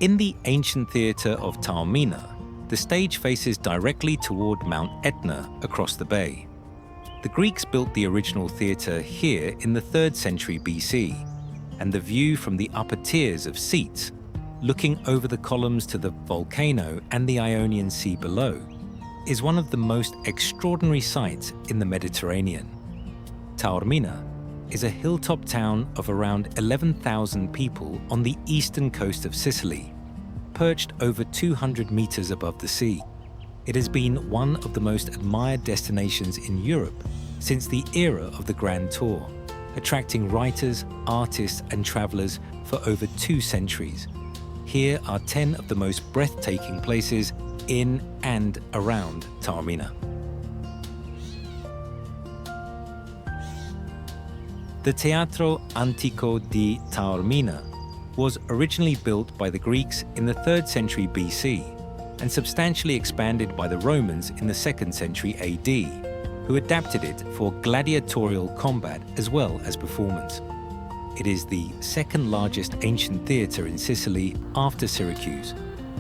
In the ancient theatre of Taormina, the stage faces directly toward Mount Etna across the bay. The Greeks built the original theatre here in the 3rd century BC, and the view from the upper tiers of seats, looking over the columns to the Volcano and the Ionian Sea below, is one of the most extraordinary sights in the Mediterranean. Taormina is a hilltop town of around 11,000 people on the eastern coast of Sicily, perched over 200 meters above the sea. It has been one of the most admired destinations in Europe since the era of the Grand Tour, attracting writers, artists, and travelers for over 2 centuries. Here are 10 of the most breathtaking places in and around Taormina. The Teatro Antico di Taormina was originally built by the Greeks in the 3rd century BC and substantially expanded by the Romans in the 2nd century AD, who adapted it for gladiatorial combat as well as performance. It is the 2nd largest ancient theatre in Sicily after Syracuse,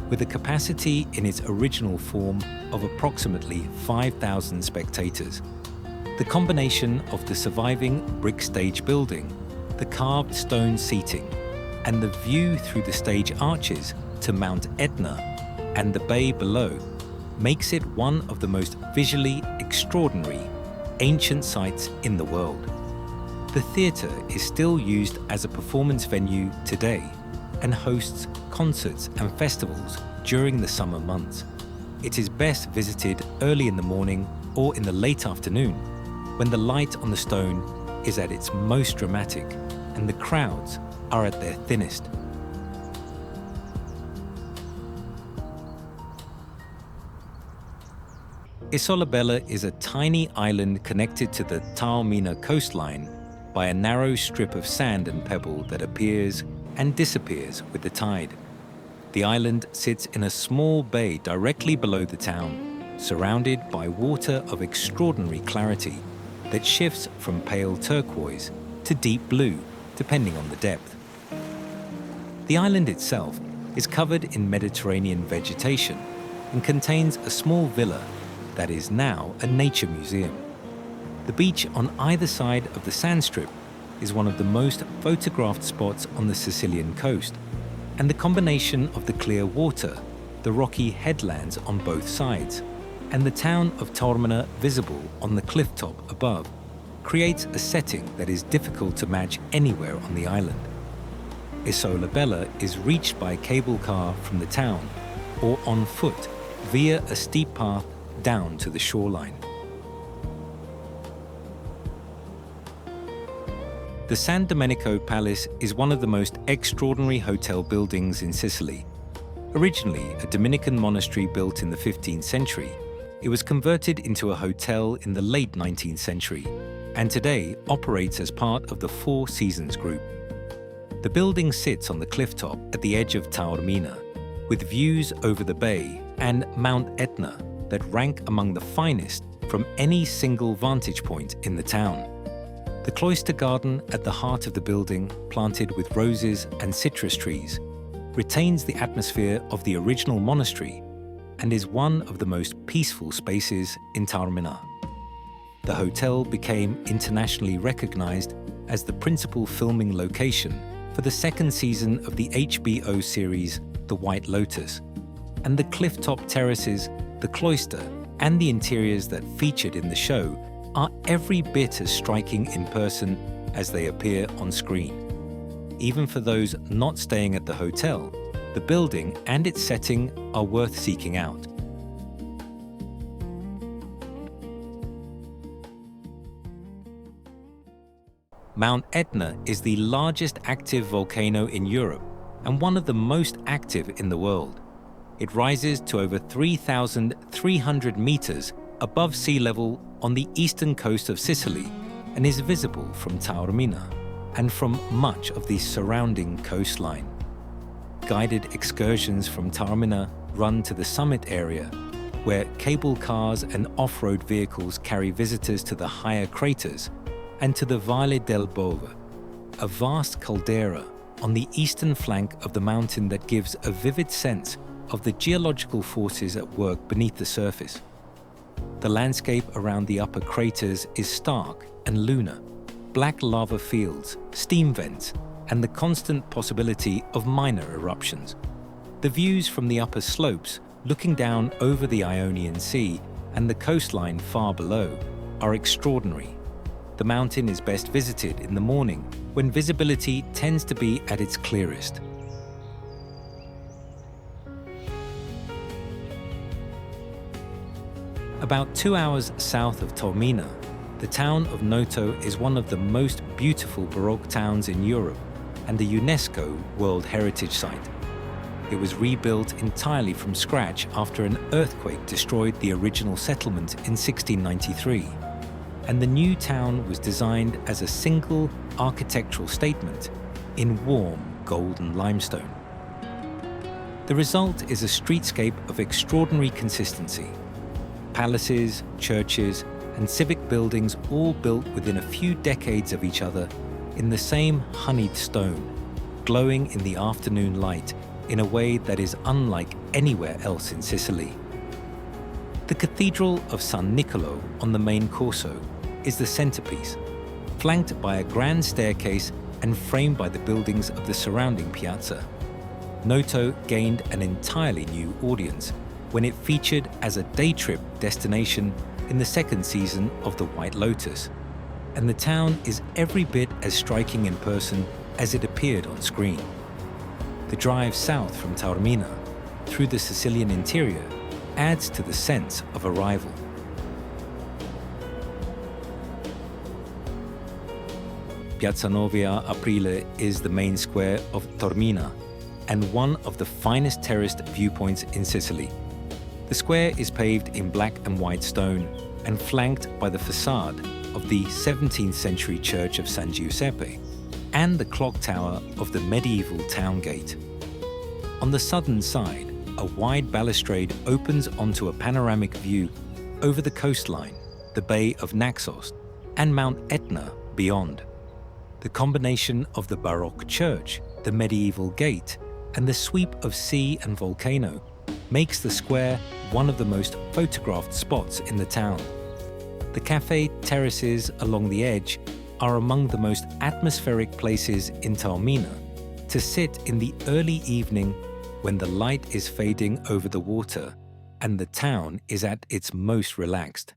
with a capacity in its original form of approximately 5,000 spectators. The combination of the surviving brick stage building, the carved stone seating, and the view through the stage arches to Mount Etna and the bay below makes it one of the most visually extraordinary ancient sites in the world. The theatre is still used as a performance venue today and hosts concerts and festivals during the summer months. It is best visited early in the morning or in the late afternoon, when the light on the stone is at its most dramatic and the crowds are at their thinnest. Isola Bella is a tiny island connected to the Taormina coastline by a narrow strip of sand and pebble that appears and disappears with the tide. The island sits in a small bay directly below the town, surrounded by water of extraordinary clarity that shifts from pale turquoise to deep blue, depending on the depth. The island itself is covered in Mediterranean vegetation and contains a small villa that is now a nature museum. The beach on either side of the sand strip is one of the most photographed spots on the Sicilian coast, and the combination of the clear water, the rocky headlands on both sides, and the town of Taormina visible on the cliff top above creates a setting that is difficult to match anywhere on the island. Isola Bella is reached by cable car from the town or on foot via a steep path down to the shoreline. The San Domenico Palace is one of the most extraordinary hotel buildings in Sicily. Originally a Dominican monastery built in the 15th century, it was converted into a hotel in the late 19th century and today operates as part of the Four Seasons Group. The building sits on the cliff top at the edge of Taormina, with views over the bay and Mount Etna that rank among the finest from any single vantage point in the town. The cloister garden at the heart of the building, planted with roses and citrus trees, retains the atmosphere of the original monastery and is one of the most peaceful spaces in Taormina. The hotel became internationally recognized as the principal filming location for the 2nd season of the HBO series The White Lotus, and the cliff-top terraces, the cloister, and the interiors that featured in the show are every bit as striking in person as they appear on screen. Even for those not staying at the hotel, the building and its setting are worth seeking out. Mount Etna is the largest active volcano in Europe and one of the most active in the world. It rises to over 3,300 meters above sea level on the eastern coast of Sicily and is visible from Taormina and from much of the surrounding coastline. Guided excursions from Taormina run to the summit area, where cable cars and off-road vehicles carry visitors to the higher craters and to the Valle del Bove, a vast caldera on the eastern flank of the mountain that gives a vivid sense of the geological forces at work beneath the surface. The landscape around the upper craters is stark and lunar. Black lava fields, steam vents, and the constant possibility of minor eruptions. The views from the upper slopes, looking down over the Ionian Sea and the coastline far below, are extraordinary. The mountain is best visited in the morning, when visibility tends to be at its clearest. About 2 hours south of Taormina, the town of Noto is one of the most beautiful Baroque towns in Europe and a UNESCO World Heritage Site. It was rebuilt entirely from scratch after an earthquake destroyed the original settlement in 1693, and the new town was designed as a single architectural statement in warm golden limestone. The result is a streetscape of extraordinary consistency. Palaces, churches, and civic buildings all built within a few decades of each other in the same honeyed stone, glowing in the afternoon light in a way that is unlike anywhere else in Sicily. The Cathedral of San Niccolò on the main Corso is the centerpiece, flanked by a grand staircase and framed by the buildings of the surrounding piazza. Noto gained an entirely new audience when it featured as a day trip destination in the second season of The White Lotus, and the town is every bit as striking in person as it appeared on screen. The drive south from Taormina, through the Sicilian interior, adds to the sense of arrival. Piazza IX Aprile is the main square of Taormina and one of the finest terraced viewpoints in Sicily. The square is paved in black and white stone and flanked by the facade of the 17th century church of San Giuseppe and the clock tower of the medieval town gate. On the southern side, a wide balustrade opens onto a panoramic view over the coastline, the Bay of Naxos, and Mount Etna beyond. The combination of the Baroque church, the medieval gate, and the sweep of sea and volcano makes the square one of the most photographed spots in the town. The cafe terraces along the edge are among the most atmospheric places in Taormina to sit in the early evening when the light is fading over the water and the town is at its most relaxed.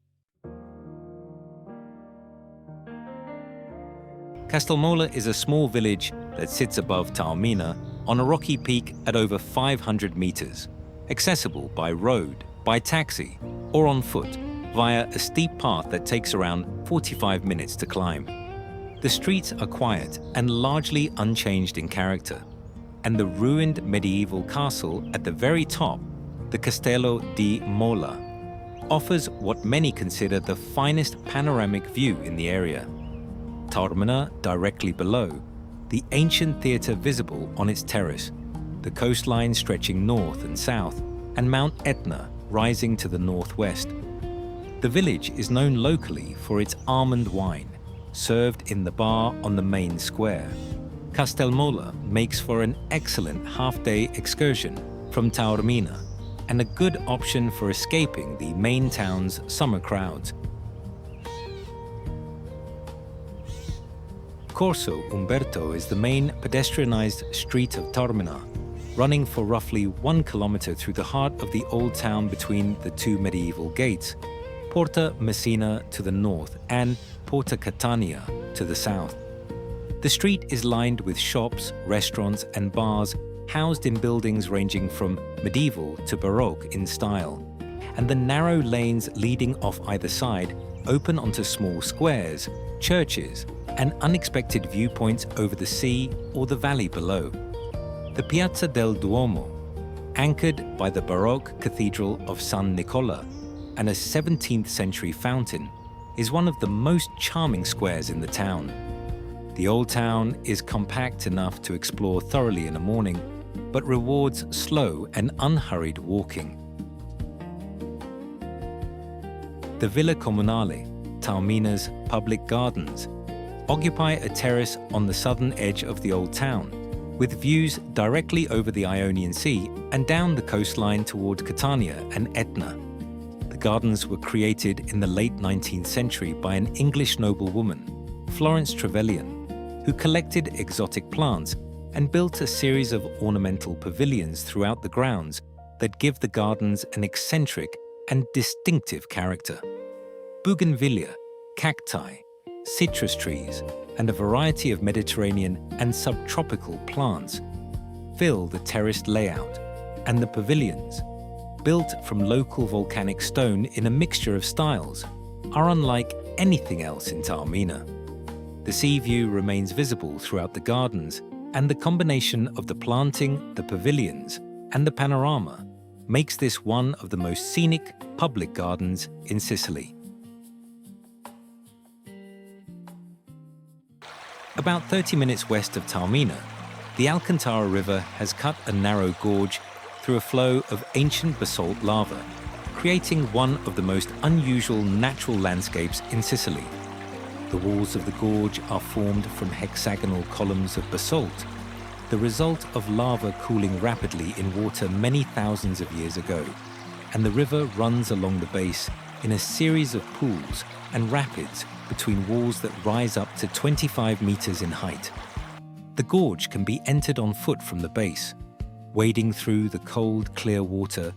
Castelmola is a small village that sits above Taormina on a rocky peak at over 500 meters, accessible by road, by taxi, or on foot via a steep path that takes around 45 minutes to climb. The streets are quiet and largely unchanged in character, and the ruined medieval castle at the very top, the Castello di Mola, offers what many consider the finest panoramic view in the area. Taormina directly below, the ancient theatre visible on its terrace, the coastline stretching north and south, and Mount Etna rising to the northwest. The village is known locally for its almond wine, served in the bar on the main square. Castelmola makes for an excellent half-day excursion from Taormina and a good option for escaping the main town's summer crowds. Corso Umberto is the main pedestrianized street of Taormina, running for roughly 1 kilometer through the heart of the old town between the two medieval gates, Porta Messina to the north and Porta Catania to the south. The street is lined with shops, restaurants, and bars housed in buildings ranging from medieval to Baroque in style, and the narrow lanes leading off either side open onto small squares, churches, and unexpected viewpoints over the sea or the valley below. The Piazza del Duomo, anchored by the Baroque Cathedral of San Nicola and a 17th century fountain, is one of the most charming squares in the town. The old town is compact enough to explore thoroughly in a morning, but rewards slow and unhurried walking. The Villa Comunale, Taormina's public gardens, occupy a terrace on the southern edge of the old town, with views directly over the Ionian Sea and down the coastline toward Catania and Etna. The gardens were created in the late 19th century by an English noblewoman, Florence Trevelyan, who collected exotic plants and built a series of ornamental pavilions throughout the grounds that give the gardens an eccentric and distinctive character. Bougainvillea, cacti, citrus trees, and a variety of Mediterranean and subtropical plants fill the terraced layout, and the pavilions, built from local volcanic stone in a mixture of styles, are unlike anything else in Taormina. The sea view remains visible throughout the gardens, and the combination of the planting, the pavilions, and the panorama makes this one of the most scenic public gardens in Sicily. About 30 minutes west of Taormina, the Alcantara River has cut a narrow gorge through a flow of ancient basalt lava, creating one of the most unusual natural landscapes in Sicily. The walls of the gorge are formed from hexagonal columns of basalt, the result of lava cooling rapidly in water many thousands of years ago, and the river runs along the base in a series of pools and rapids between walls that rise up to 25 meters in height. The gorge can be entered on foot from the base, wading through the cold, clear water,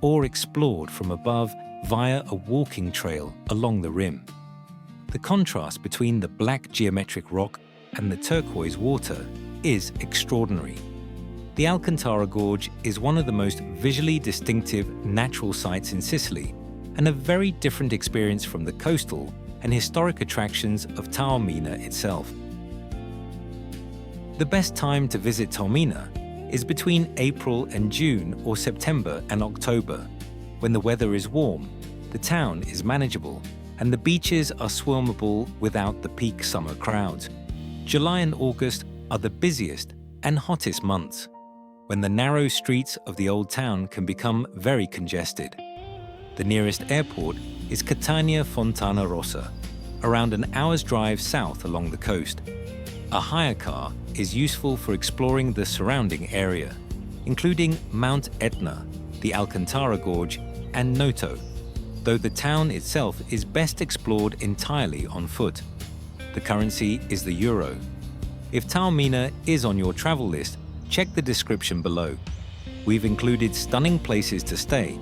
or explored from above via a walking trail along the rim. The contrast between the black geometric rock and the turquoise water is extraordinary. The Alcantara Gorge is one of the most visually distinctive natural sites in Sicily, and a very different experience from the coastal and historic attractions of Taormina itself. The best time to visit Taormina is between April and June or September and October, when the weather is warm, the town is manageable, and the beaches are swimmable without the peak summer crowds. July and August are the busiest and hottest months, when the narrow streets of the old town can become very congested. The nearest airport is Catania Fontana Rossa, around an hour's drive south along the coast. A hire car is useful for exploring the surrounding area, including Mount Etna, the Alcantara Gorge, and Noto, though the town itself is best explored entirely on foot. The currency is the euro. If Taormina is on your travel list, check the description below. We've included stunning places to stay,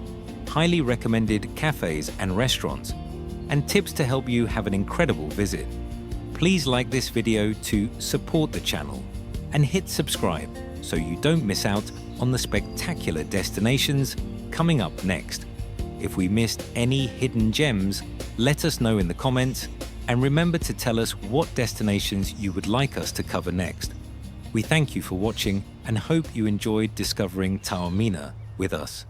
highly recommended cafes and restaurants, and tips to help you have an incredible visit. Please like this video to support the channel and hit subscribe so you don't miss out on the spectacular destinations coming up next. If we missed any hidden gems, let us know in the comments, and remember to tell us what destinations you would like us to cover next. We thank you for watching and hope you enjoyed discovering Taormina with us.